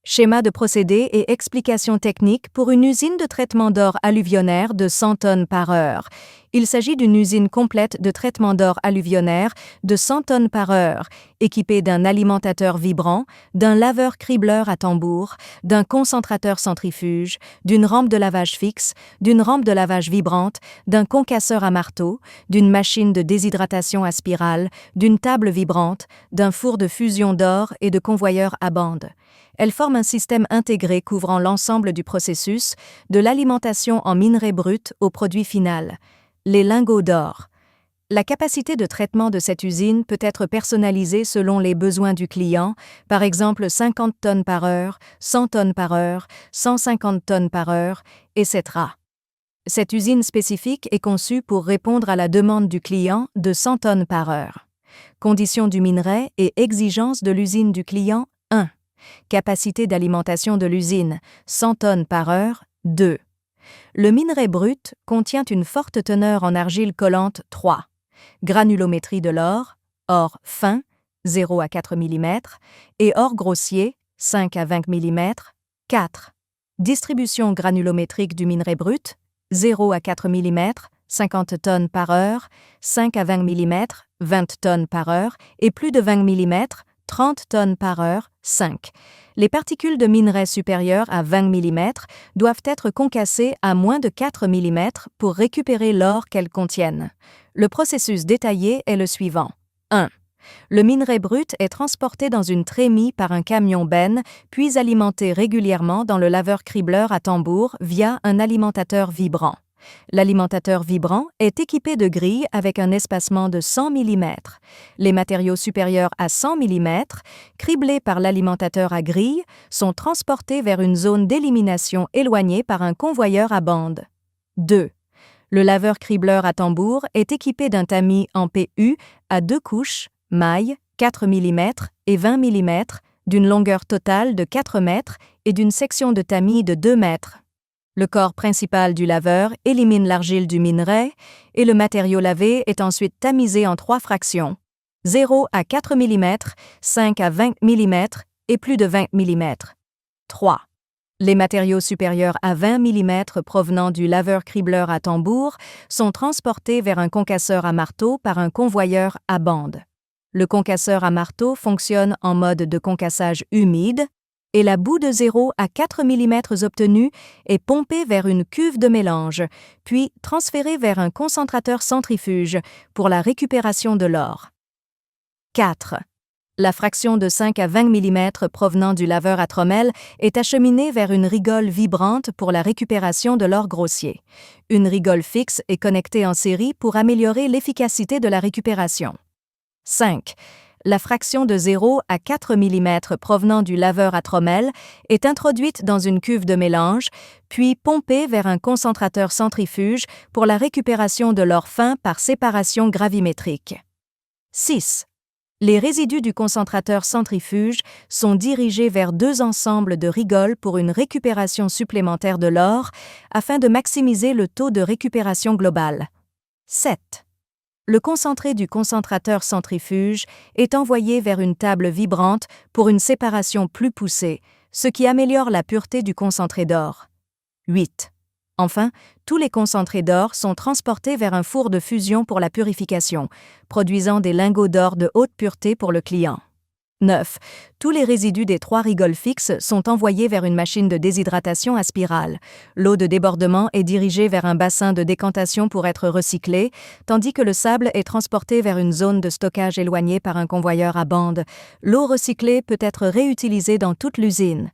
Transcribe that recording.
Schéma de procédé et explications techniques pour une usine de traitement d'or alluvionnaire de 100 tonnes par heure. Il s'agit d'une usine complète de traitement d'or alluvionnaire de 100 tonnes par heure, équipée d'un alimentateur vibrant, d'un laveur cribleur à tambour, d'un concentrateur centrifuge, d'une rampe de lavage fixe, d'une rampe de lavage vibrante, d'un concasseur à marteau, d'une machine de déshydratation à spirale, d'une table vibrante, d'un four de fusion d'or et de convoyeurs à bande. Elle forme un système intégré couvrant l'ensemble du processus, de l'alimentation en minerai brut au produit final, les lingots d'or. La capacité de traitement de cette usine peut être personnalisée selon les besoins du client, par exemple 50 tonnes par heure, 100 tonnes par heure, 150 tonnes par heure, etc. Cette usine spécifique est conçue pour répondre à la demande du client de 100 tonnes par heure. Conditions du minerai et exigences de l'usine du client 1. Capacité d'alimentation de l'usine, 100 tonnes par heure, 2. Le minerai brut contient une forte teneur en argile collante 3. Granulométrie de l'or, or fin, 0 à 4 mm, et or grossier, 5 à 20 mm, 4. Distribution granulométrique du minerai brut, 0 à 4 mm, 50 tonnes par heure, 5 à 20 mm, 20 tonnes par heure, et plus de 20 mm, 30 tonnes par heure, 5. Les particules de minerai supérieures à 20 mm doivent être concassées à moins de 4 mm pour récupérer l'or qu'elles contiennent. Le processus détaillé est le suivant. 1. Le minerai brut est transporté dans une trémie par un camion benne, puis alimenté régulièrement dans le laveur cribleur à tambour via un alimentateur vibrant. L'alimentateur vibrant est équipé de grilles avec un espacement de 100 mm. Les matériaux supérieurs à 100 mm, criblés par l'alimentateur à grille, sont transportés vers une zone d'élimination éloignée par un convoyeur à bande. 2. Le laveur cribleur à tambour est équipé d'un tamis en PU à 2 couches, mailles, 4 mm et 20 mm, d'une longueur totale de 4 mètres et d'une section de tamis de 2 mètres. Le corps principal du laveur élimine l'argile du minerai et le matériau lavé est ensuite tamisé en 3 fractions, 0 à 4 mm, 5 à 20 mm et plus de 20 mm. 3. Les matériaux supérieurs à 20 mm provenant du laveur cribleur à tambour sont transportés vers un concasseur à marteau par un convoyeur à bande. Le concasseur à marteau fonctionne en mode de concassage humide, et la boue de 0 à 4 mm obtenue est pompée vers une cuve de mélange, puis transférée vers un concentrateur centrifuge pour la récupération de l'or. 4. La fraction de 5 à 20 mm provenant du laveur à trommelle est acheminée vers une rigole vibrante pour la récupération de l'or grossier. Une rigole fixe est connectée en série pour améliorer l'efficacité de la récupération. 5. La fraction de 0 à 4 mm provenant du laveur à trommelle est introduite dans une cuve de mélange, puis pompée vers un concentrateur centrifuge pour la récupération de l'or fin par séparation gravimétrique. 6. Les résidus du concentrateur centrifuge sont dirigés vers 2 ensembles de rigoles pour une récupération supplémentaire de l'or afin de maximiser le taux de récupération global. 7. Le concentré du concentrateur centrifuge est envoyé vers une table vibrante pour une séparation plus poussée, ce qui améliore la pureté du concentré d'or. 8. Enfin, tous les concentrés d'or sont transportés vers un four de fusion pour la purification, produisant des lingots d'or de haute pureté pour le client. 9. Tous les résidus des 3 rigoles fixes sont envoyés vers une machine de déshydratation à spirale. L'eau de débordement est dirigée vers un bassin de décantation pour être recyclée, tandis que le sable est transporté vers une zone de stockage éloignée par un convoyeur à bande. L'eau recyclée peut être réutilisée dans toute l'usine.